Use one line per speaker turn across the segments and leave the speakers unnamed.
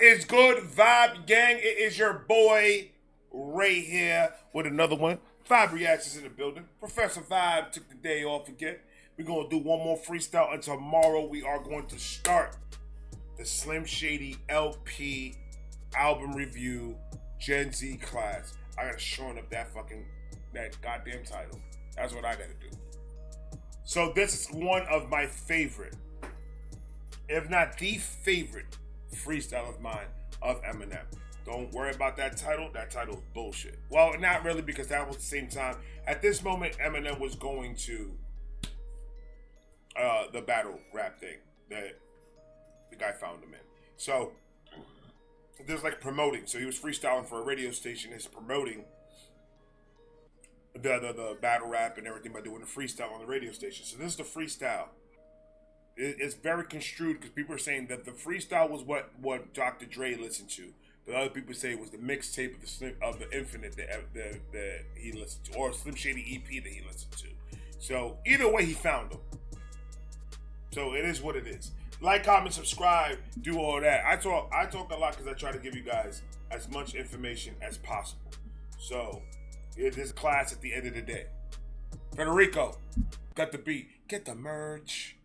What is good, Vibe Gang? It is your boy Ray here with another one. Vibe Reactions in the building. Professor Vibe took the day off again. We're going to do one more freestyle, and tomorrow we are going to start the Slim Shady LP album review Gen Z class. I got to shorten up that goddamn title. That's what I got to do. So this is one of my favorite, if not the favorite, freestyle of mine of Eminem. Don't worry about that title. That title is bullshit. Well, not really, because that was the same time. At this moment, Eminem was going to the battle rap thing that the guy found him in. So there's like promoting. So he was freestyling for a radio station. He's promoting the battle rap and everything by doing the freestyle on the radio station. So this is the freestyle. It's very construed because people are saying that the freestyle was what Dr. Dre listened to, but other people say it was the mixtape of the Infinite that he listened to, or Slim Shady EP that he listened to. So either way, he found them. So it is what it is. Like, comment, subscribe, do all that. I talk a lot because I try to give you guys as much information as possible. So it is class at the end of the day. Federico, got the beat. Get the merch.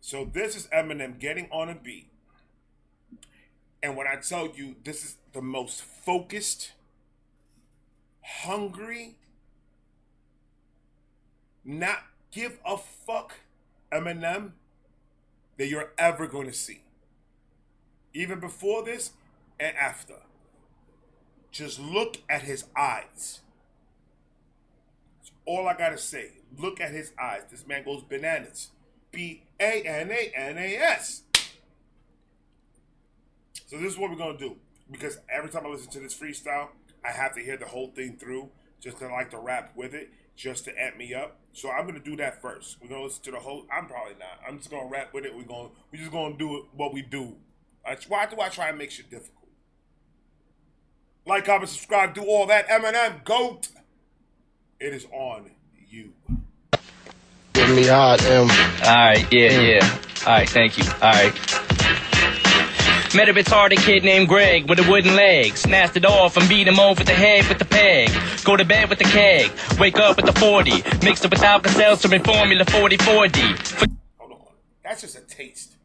So this is Eminem getting on a beat. And when I tell you this is the most focused, hungry, not give a fuck Eminem that you're ever going to see. Even before this and after. Just look at his eyes. That's all I gotta say. Look at his eyes. This man goes bananas. B-A-N-A-N-A-S. So this is what we're going to do. Because every time I listen to this freestyle, I have to hear the whole thing through. Just because I like to rap with it. Just to amp me up. So I'm going to do that first. We're going to listen to the whole... I'm probably not. I'm just going to rap with it. We're just going to do it what we do. Why do I try and make shit difficult? Like, comment, subscribe, do all that. Eminem, GOAT. It is on you.
Give me hard,
Alright, yeah. Alright, thank you. Alright. Met a retarded kid named Greg with a wooden leg. Snatched it off and beat him over the head with the peg. Go to bed with the keg. Wake up with the 40. Mixed it with Alka-Seltzer and Formula 40-40.
Hold on. That's just a taste.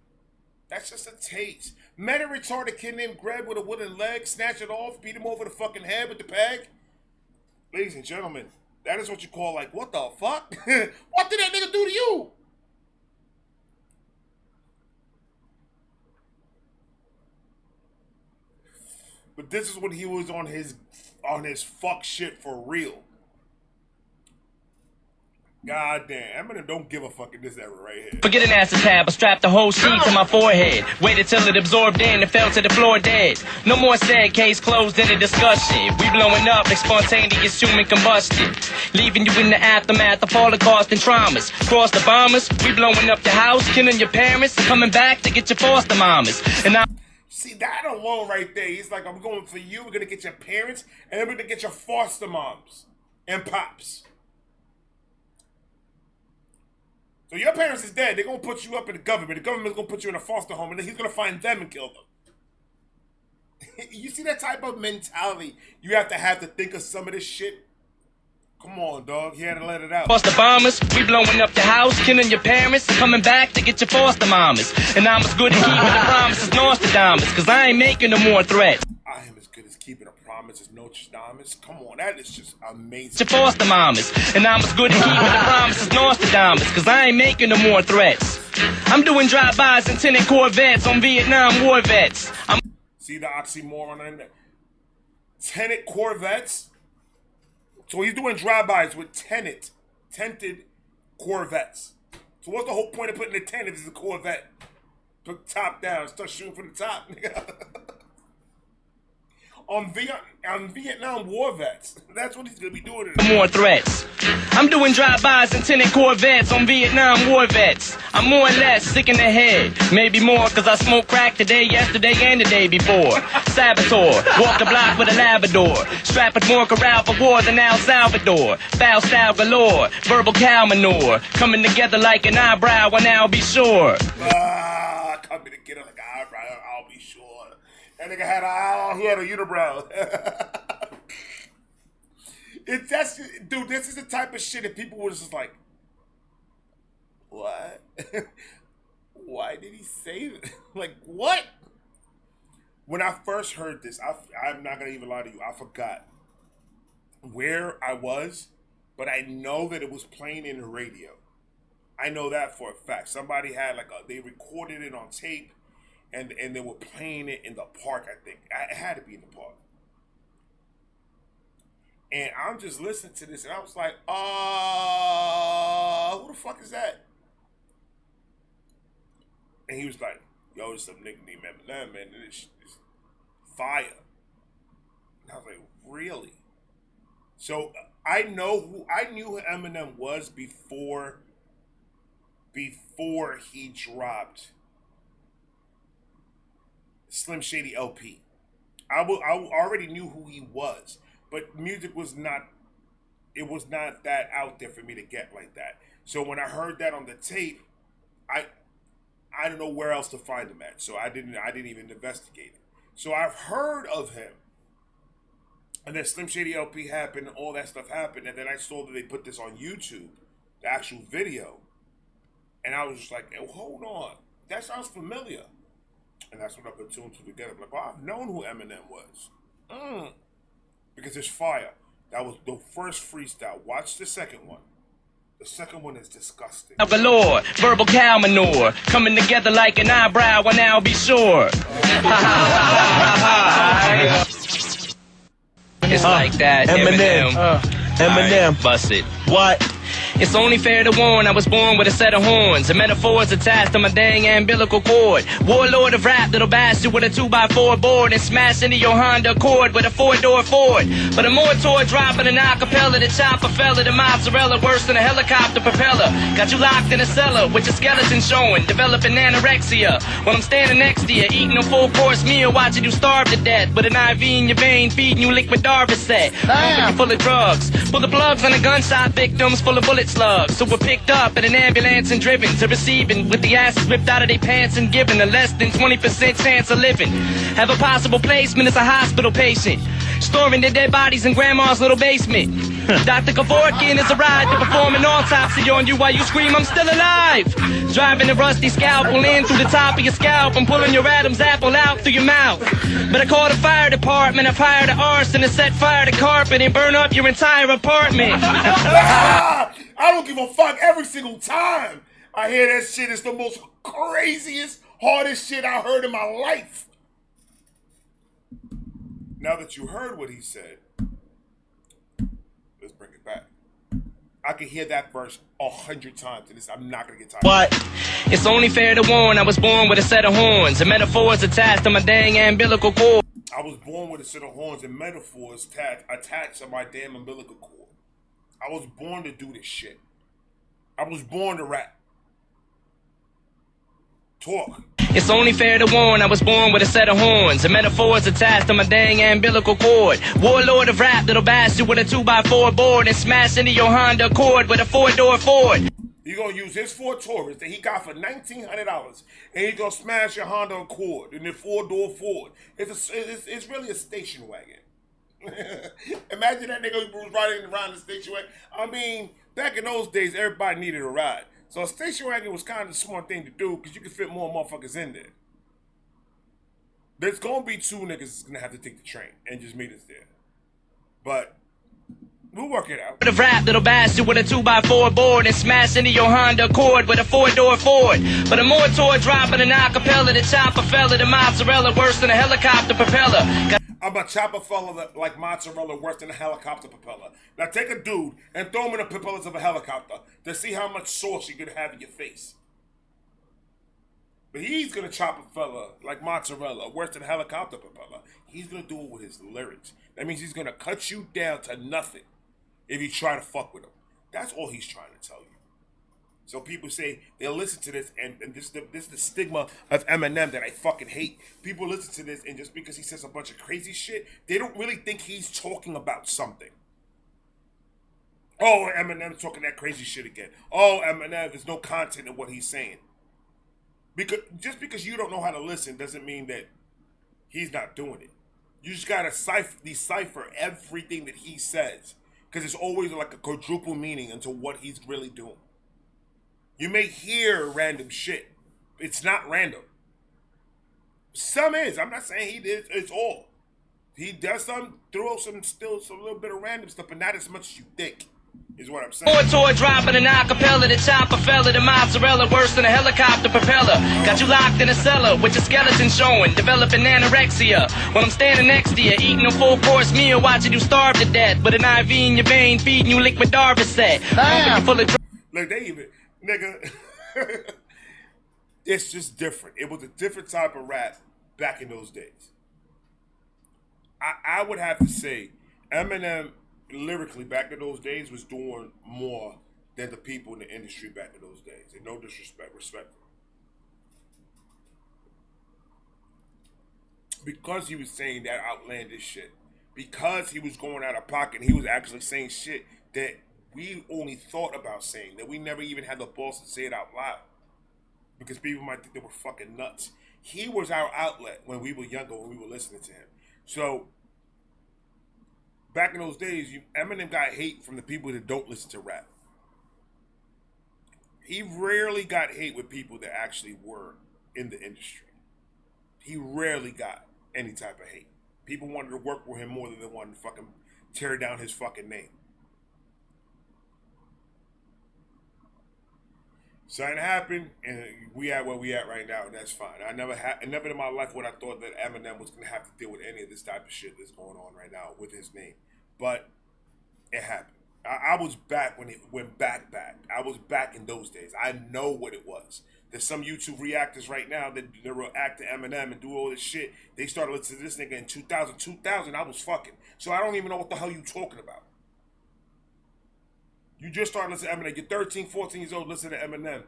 That's just a taste. Met a retarded kid named Greg with a wooden leg. Snatched it off. Beat him over the fucking head with the peg. Ladies and gentlemen, that is what you call, like, what the fuck? What did that nigga do to you? But this is when he was on his fuck shit for real. God damn, Eminem don't give a fuck in this era right here.
Forget an acetab, I strapped the whole sheet to my forehead. Waited till it absorbed in and fell to the floor dead. No more said, case closed in a discussion. We blowing up like spontaneous human combustion. Leaving you in the aftermath of Holocaust and traumas. Cross the bombers, we blowing up your house, killing your parents, coming back to get your foster mamas. And
see, that alone right there, he's like, I'm going for you, we're gonna get your parents, and then we're gonna get your foster moms and pops. So your parents is dead. They're going to put you up in the government. The government's going to put you in a foster home, and then he's going to find them and kill them. You see that type of mentality you have to think of some of this shit? Come on, dog. He had to let it out.
Foster bombers, we blowing up the house, killing your parents, coming back to get your foster mamas. And I'm as good at keeping the promises Nostradamus, because I ain't making no more threats.
I am as good as keeping a promise as Nostradamus. Come on, that is just amazing.
Your foster mamas, and I'm as good at keeping the promises Nostradamus, because I ain't making no more threats. I'm doing drive-bys and tinted Corvettes on Vietnam war vets.
See the oxymoron in there? Tenant Corvettes? So he's doing drive-bys with tented Corvettes. So what's the whole point of putting the tent if it's a Corvette? Put top down, start shooting from the top, nigga. On Vietnam war vets. That's what he's gonna be doing.
More threats. I'm doing drive-bys and tinted Corvettes on Vietnam war vets. I'm more or less sick in the head. Maybe more because I smoked crack today, yesterday, and the day before. Saboteur. Walk the block with a Labrador. Strapping more corral for war than El Salvador. Foul style galore. Verbal cow manure. Coming together like an eyebrow, and I'll be sure.
Coming together like an eyebrow. I'll be sure. That nigga had he had a unibrow. Dude, this is the type of shit that people were just like, what? Why did he say that? Like, what? When I first heard this, I'm not going to even lie to you. I forgot where I was, but I know that it was playing in the radio. I know that for a fact. Somebody had they recorded it on tape, and they were playing it in the park, I think. It had to be in the park. And I'm just listening to this, and I was like, who the fuck is that? And he was like, yo, it's some nigga named Eminem, man. It's fire. And I was like, really? So I knew who Eminem was before he dropped Slim Shady LP. I already knew who he was, but music was not that out there for me to get like that. So when I heard that on the tape, I don't know where else to find him at. So I didn't even investigate it. So I've heard of him. And then Slim Shady LP happened, all that stuff happened, and then I saw that they put this on YouTube, the actual video. And I was just like, hey, hold on. That sounds familiar. And that's when I put two and two together. I'm like, oh, I've known who Eminem was. Because it's fire. That was the first freestyle. Watch the second one. The second one is disgusting.
Galore, verbal cow manure, coming together like an eyebrow, and I'll be sure. It's like that, Eminem.
Eminem.
Right, bust it.
What?
It's only fair to warn, I was born with a set of horns and metaphors attached to my dang umbilical cord. Warlord of rap that'll bash you with a 2x4 board and smash into your Honda Accord with a 4-door Ford. But a mortar dropping an acapella, the chopper fella, the mozzarella worse than a helicopter propeller. Got you locked in a cellar with your skeleton showing, developing anorexia. While I'm standing next to you, eating a full-course meal, watching you starve to death with an IV in your vein, feeding you liquid Darvocet. Pumping you full of drugs, full of plugs on the gunshot victims, full of bullet slugs. So we're picked up in an ambulance and driven to receiving with the asses ripped out of their pants and given a less than 20% chance of living. Have a possible placement as a hospital patient, storing their dead bodies in grandma's little basement. Dr. Kevorkian is a ride to perform an autopsy on you while you scream, I'm still alive. Driving a rusty scalpel in through the top of your scalp and pulling your Adam's apple out through your mouth. But I called the fire department, I've hired an arson to set fire to carpet and burn up your entire apartment.
I don't give a fuck every single time I hear that shit. It's the most craziest, hardest shit I heard in my life. Now that you heard what he said, let's bring it back. I can hear that verse 100 times, and I'm not gonna get tired.
What? It's only fair to warn, I was born with a set of horns and metaphors attached to my dang umbilical cord.
I was born with a set of horns and metaphors attached to my damn umbilical cord. I was born to do this shit. I was born to rap. Talk.
It's only fair to warn, I was born with a set of horns and metaphors attached to my dang umbilical cord. Warlord of rap that'll bash you with a 2x4 board and smash into your Honda Accord with a 4-door Ford.
You're going to use his Ford Taurus that he got for $1,900, and he's going to smash your Honda Accord in the 4-door Ford. It's really a station wagon. Imagine that nigga was riding around the station wagon. I mean, back in those days, everybody needed a ride. So a station wagon was kind of a smart thing to do because you could fit more motherfuckers in there. There's going to be two niggas that's going to have to take the train and just meet us there. But we'll work it out.
The rap that'll bash you with a 2x4 board and smash into your Honda Accord with a 4-door Ford. But a mortar dropping an acapella, the chopper fella, the mozzarella worse than a helicopter propeller.
I'm a chopper fella like mozzarella worse than a helicopter propeller. Now take a dude and throw him in the propellers of a helicopter to see how much sauce you're gonna have in your face. But he's gonna chop a fella like mozzarella worse than a helicopter propeller. He's gonna do it with his lyrics. That means he's gonna cut you down to nothing if you try to fuck with him. That's all he's trying to tell you. So people say they'll listen to this, and this is the stigma of Eminem that I fucking hate. People listen to this, and just because he says a bunch of crazy shit, they don't really think he's talking about something. Oh, Eminem's talking that crazy shit again. Oh, Eminem, there's no content in what he's saying. Because just because you don't know how to listen doesn't mean that he's not doing it. You just gotta decipher everything that he says, because it's always like a quadruple meaning into what he's really doing. You may hear random shit. It's not random. Some is. I'm not saying he did. It's all. He does some, throw some, still some little bit of random stuff, but not as much as you think. Is what I'm saying.
More toy dropping an acapella, the chopper fella, the mozzarella worse than a helicopter propeller. Got you locked in a cellar with your skeleton showing, developing anorexia. When I'm standing next to you, eating a full course meal, watching you starve to death. With an IV in your vein, feeding you liquid Darvocet. Full of
Look, they even, nigga. It's just different. It was a different type of rap back in those days. I would have to say Eminem lyrically back in those days was doing more than the people in the industry back in those days. And no disrespect, respect. Because he was saying that outlandish shit. Because he was going out of pocket, he was actually saying shit that we only thought about saying, that we never even had the balls to say it out loud. Because people might think they were fucking nuts. He was our outlet when we were younger, when we were listening to him. So, back in those days, Eminem got hate from the people that don't listen to rap. He rarely got hate with people that actually were in the industry. He rarely got any type of hate. People wanted to work with him more than they wanted to fucking tear down his fucking name. Something happened, and we at where we at right now, and that's fine. Never in my life would I thought that Eminem was gonna have to deal with any of this type of shit that's going on right now with his name, but it happened. I was back when it went back. I was back in those days. I know what it was. There's some YouTube reactors right now that react to Eminem and do all this shit. They started listening to this nigga in 2000. I was fucking. So I don't even know what the hell you talking about. You just started listening to Eminem. You're 13, 14 years old listening to Eminem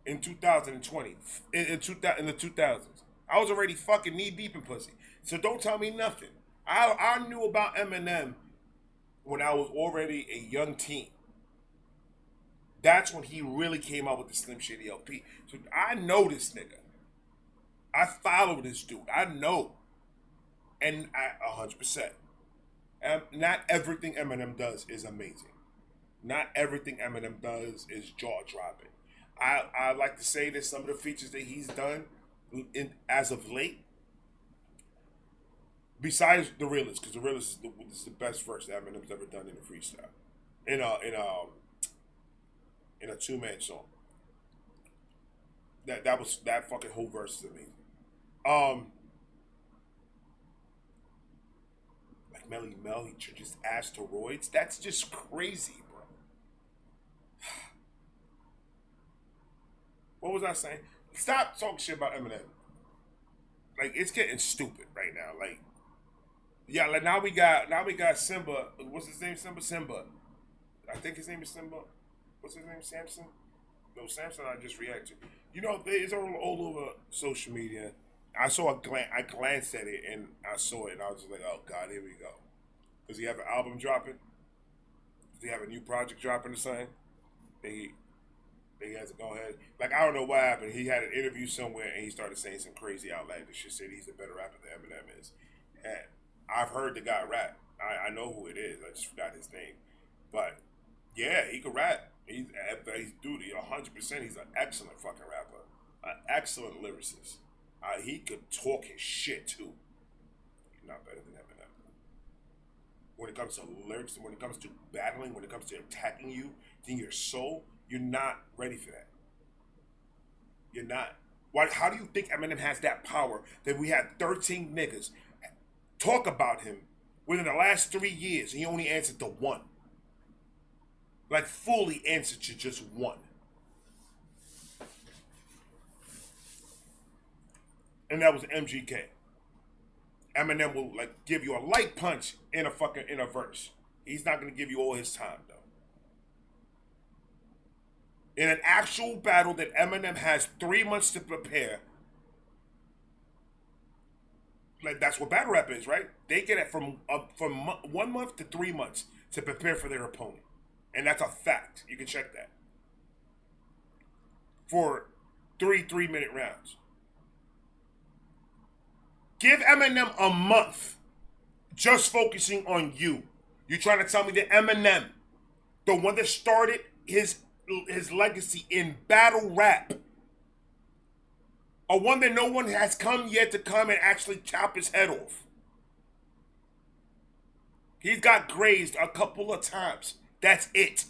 in 2020. In the 2000s. I was already fucking knee deep in pussy. So don't tell me nothing. I knew about Eminem when I was already a young teen. That's when he really came out with the Slim Shady LP. So I know this nigga. I follow this dude. I know. And 100%. Not everything Eminem does is amazing. Not everything Eminem does is jaw-dropping. I like to say that some of the features that he's done as of late, besides The Realist, because The Realist is the best verse that Eminem's ever done in a freestyle. In a two-man song. That fucking whole verse is amazing. Like Melly Mel, he just asteroids. That's just crazy, bro. What was I saying? Stop talking shit about Eminem. Like, it's getting stupid right now. Like, yeah, like now we got Simba. What's his name? Simba. I think his name is Simba. What's his name? Samson? No, Samson I just reacted to. You know, it's all over social media. I glanced at it and I saw it and I was just like, oh God, here we go. Does he have an album dropping? Does he have a new project dropping or something? He has to go ahead. Like, I don't know what happened. He had an interview somewhere and he started saying some crazy outlandish shit. Said he's a better rapper than Eminem is. And I've heard the guy rap. I know who it is. I just forgot his name. But yeah, he could rap. He's 100%. He's an excellent fucking rapper. An excellent lyricist. He could talk his shit too. He's not better than Eminem. When it comes to lyrics, when it comes to battling, when it comes to attacking you in your soul, you're not ready for that. You're not. Why? How do you think Eminem has that power that we had 13 niggas talk about him within the last 3 years and he only answered to one? Like, fully answered to just one. And that was MGK. Eminem will, like, give you a light punch in a verse. He's not going to give you all his time, though. In an actual battle that Eminem has 3 months to prepare, like, that's what battle rap is, right? They get it from 1 month to 3 months to prepare for their opponent. And that's a fact. You can check that. For 3 3-minute rounds. Give Eminem a month just focusing on you. You trying to tell me that Eminem, the one that started his legacy in battle rap, a one that no one has come yet to come and actually chop his head off. He's got grazed a couple of times. That's it.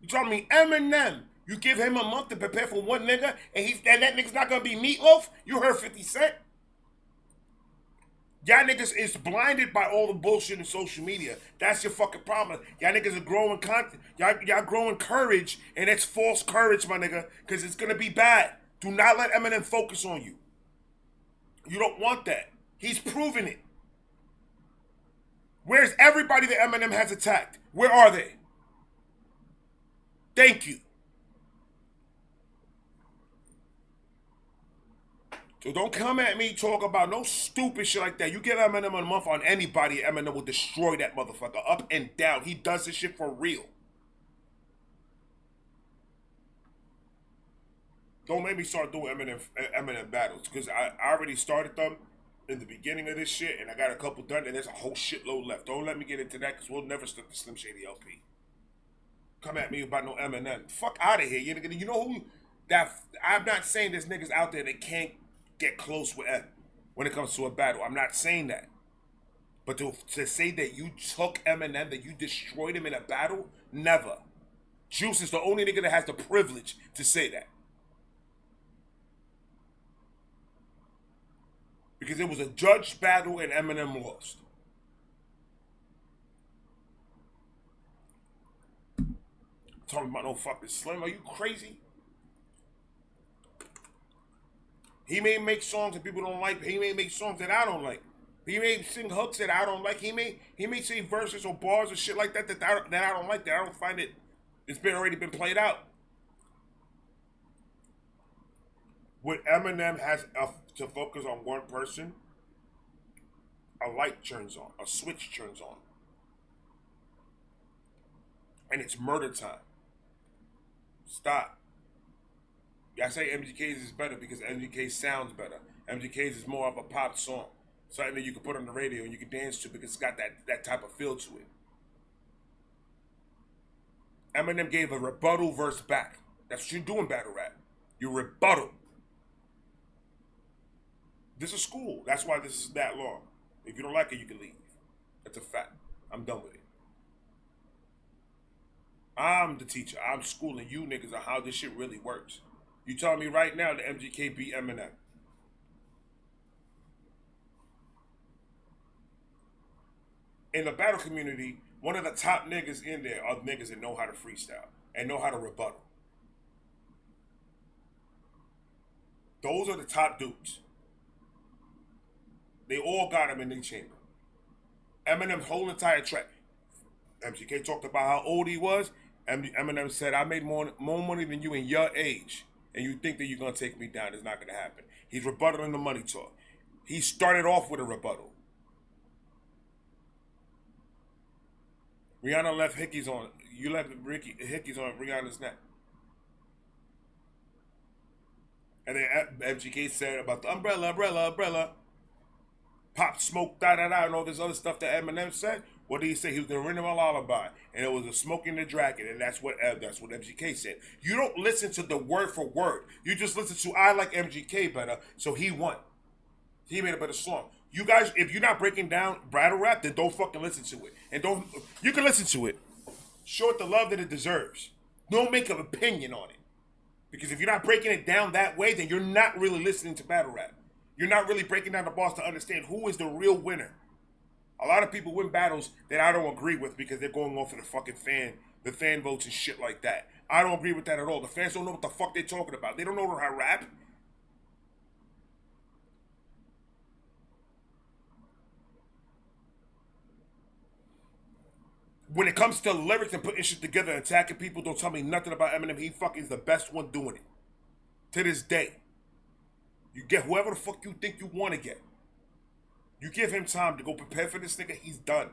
You telling me Eminem, you give him a month to prepare for one nigga and that nigga's not gonna be Meatloaf? You heard 50 Cent? Y'all niggas is blinded by all the bullshit in social media. That's your fucking problem. Y'all niggas are growing content. Y'all growing courage, and it's false courage, my nigga, because it's gonna be bad. Do not let Eminem focus on you. You don't want that. He's proven it. Where's everybody that Eminem has attacked? Where are they? Thank you. So don't come at me talk about no stupid shit like that. You get Eminem a month on anybody, Eminem will destroy that motherfucker up and down. He does this shit for real. Don't make me start doing Eminem battles, because I already started them in the beginning of this shit, and I got a couple done, and there's a whole shitload left. Don't let me get into that, because we'll never start the Slim Shady LP. Come at me about no Eminem. Fuck out of here. You know who? I'm not saying there's niggas out there that can't get close with M when it comes to a battle. I'm not saying that. But to say that you took Eminem, that you destroyed him in a battle, never. Juice is the only nigga that has the privilege to say that. Because it was a judged battle and Eminem lost. Talking about no fucking Slim. Are you crazy? He may make songs that people don't like. He may make songs that I don't like. He may sing hooks that I don't like. He may say verses or bars or shit like that that I don't like. That I don't find it. It's already been played out. When Eminem has to focus on one person, a light turns on, a switch turns on, and it's murder time. Stop. I say MGK's is better because MGK sounds better. MGK's is more of a pop song. Something that you can put on the radio and you can dance to because it's got that type of feel to it. Eminem gave a rebuttal verse back. That's what you do in battle rap. You rebuttal. This is school. That's why this is that long. If you don't like it, you can leave. That's a fact. I'm done with it. I'm the teacher. I'm schooling you niggas on how this shit really works. You telling me right now that MGK beat Eminem? In the battle community, one of the top niggas in there are niggas that know how to freestyle and know how to rebuttal. Those are the top dudes. They all got him in their chamber. Eminem's whole entire track. MGK talked about how old he was. Eminem said, I made more money than you in your age. And you think that you're going to take me down. It's not going to happen. He's rebuttaling the money talk. He started off with a rebuttal. Rihanna left hickeys on. You left hickeys on Rihanna's neck. And then MGK said about the umbrella. Pop smoke, da-da-da, and all this other stuff that Eminem said. What did he say? He was going to rent him a lullaby. And it was a smoking the dragon. And that's what MGK said. You don't listen to the word for word. You just listen to, I like MGK better, so he won. He made a better song. You guys, if you're not breaking down battle rap, then don't fucking listen to it. And you can listen to it. Show it the love that it deserves. Don't make an opinion on it. Because if you're not breaking it down that way, then you're not really listening to battle rap. You're not really breaking down the bars to understand who is the real winner. A lot of people win battles that I don't agree with because they're going off of the fan votes and shit like that. I don't agree with that at all. The fans don't know what the fuck they're talking about. They don't know how to rap. When it comes to lyrics and putting shit together and attacking people, don't tell me nothing about Eminem. He fucking is the best one doing it. To this day. You get whoever the fuck you think you want to get. You give him time to go prepare for this nigga, he's done.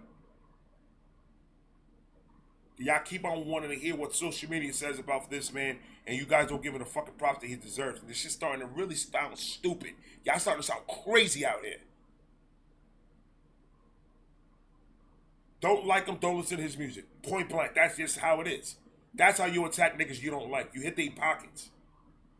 Y'all keep on wanting to hear what social media says about this man, and you guys don't give him the fucking props that he deserves. And this shit's starting to really sound stupid. Y'all starting to sound crazy out here. Don't like him, don't listen to his music. Point blank. That's just how it is. That's how you attack niggas you don't like. You hit their pockets.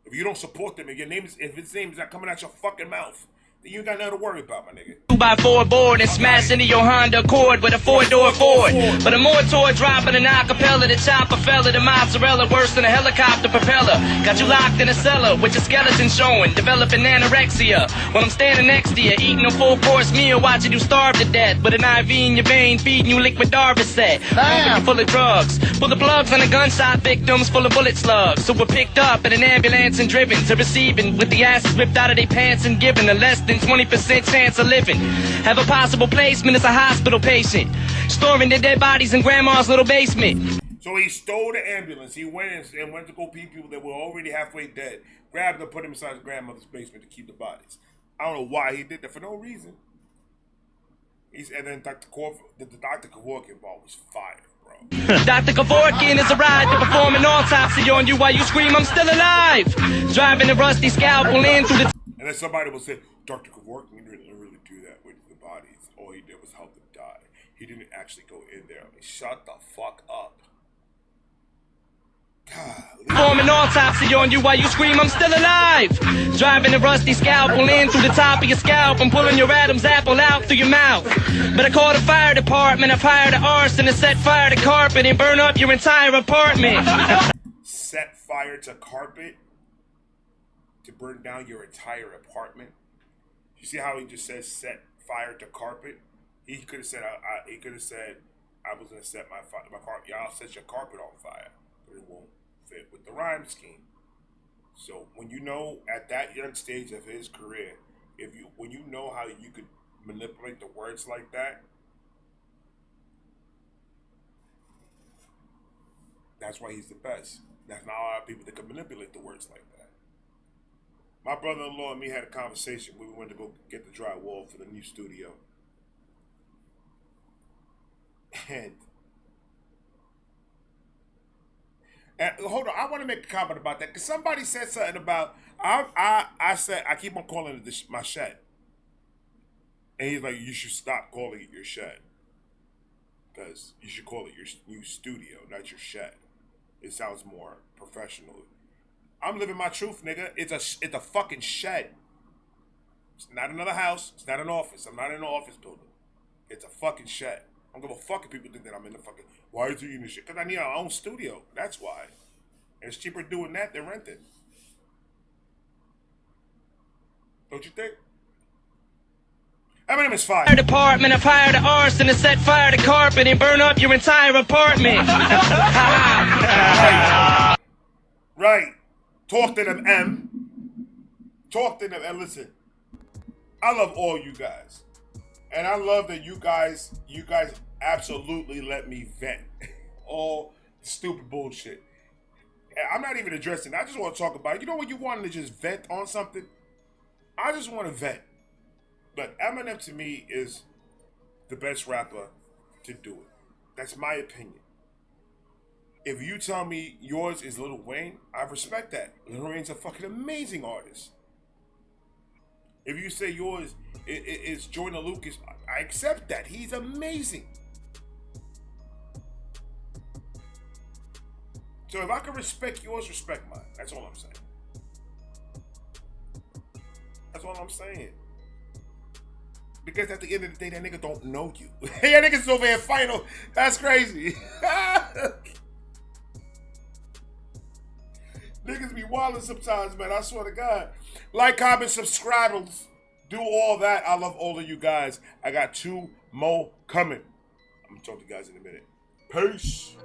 If you don't support them, if his name is not coming out your fucking mouth, then you ain't got nothing to worry about, my nigga.
2x4 board and smash into your Honda Accord with a 4-door Ford. But a motor dropping an acapella, the chopper fella, the mozzarella worse than a helicopter propeller. Got you locked in a cellar with your skeleton showing, developing anorexia. While I'm standing next to you, eating a full-course meal, watching you starve to death with an IV in your vein, feeding you liquid Darvocet. You full of drugs, full of plugs on the gunshot victims, full of bullet slugs. So we're picked up in an ambulance and driven to receiving with the asses ripped out of their pants and given a less than 20% chance of living. Have a possible placement as a hospital patient, storing their dead bodies in grandma's little basement.
So he stole the ambulance. He went and went to go pee people that were already halfway dead, grabbed them, put them inside his grandmother's basement to keep the bodies. I don't know why he did that, for no reason. And then Dr. Kevorkian ball was fire, bro.
Dr. Kevorkian is a ride to perform an autopsy on you while you scream, I'm still alive. Driving a rusty scalpel in through the...
And then somebody will say, Dr. Kevorkian didn't really do that with the bodies. All he did was help them die. He didn't actually go in there. I mean, shut the fuck up.
Perform an autopsy on you while you scream, I'm still alive. Driving a rusty scalpel in through the top of your scalp and pulling your Adam's apple out through your mouth. But I called the fire department, I fired an arson and set fire to carpet and burn up your entire apartment.
Set fire to carpet? To burn down your entire apartment? You see how he just says set fire to carpet? He could have said, I was going to set my carpet. Y'all set your carpet on fire. But it won't fit with the rhyme scheme. So when you know at that young stage of his career, when you know how you could manipulate the words like that, that's why he's the best. That's not a lot of people that can manipulate the words like that. My brother-in-law and me had a conversation. We went to go get the drywall for the new studio. And hold on, I want to make a comment about that because somebody said something about I said I keep on calling it my shed, and he's like, you should stop calling it your shed because you should call it your new studio, not your shed. It sounds more professional. I'm living my truth, nigga. It's a fucking shed. It's not another house. It's not an office. I'm not in an office building. It's a fucking shed. I don't give a fuck if people think that I'm in the fucking... Why is he in the shit? Because I need our own studio. That's why. And it's cheaper doing that than renting. Don't you think? Eminem is fire.
Fire department, I fired an arson and set fire to carpet and burn up your entire apartment.
Right. Talk to them, M. Talk to them, and listen. I love all you guys. And I love that you guys absolutely let me vent all the stupid bullshit. And I'm not even addressing it. I just want to talk about it. You know when you wanted to just vent on something? I just want to vent. But Eminem to me is the best rapper to do it. That's my opinion. If you tell me yours is Lil Wayne, I respect that. Lil Wayne's a fucking amazing artist. If you say yours is Joyner Lucas, I accept that. He's amazing. So if I can respect yours, respect mine. That's all I'm saying. That's all I'm saying. Because at the end of the day, that nigga don't know you. Hey, that nigga's over here fighting. That's crazy. Niggas be wildin' sometimes, man. I swear to God. Like, comment, subscribe. Do all that. I love all of you guys. I got 2 more coming. I'm gonna talk to you guys in a minute. Peace.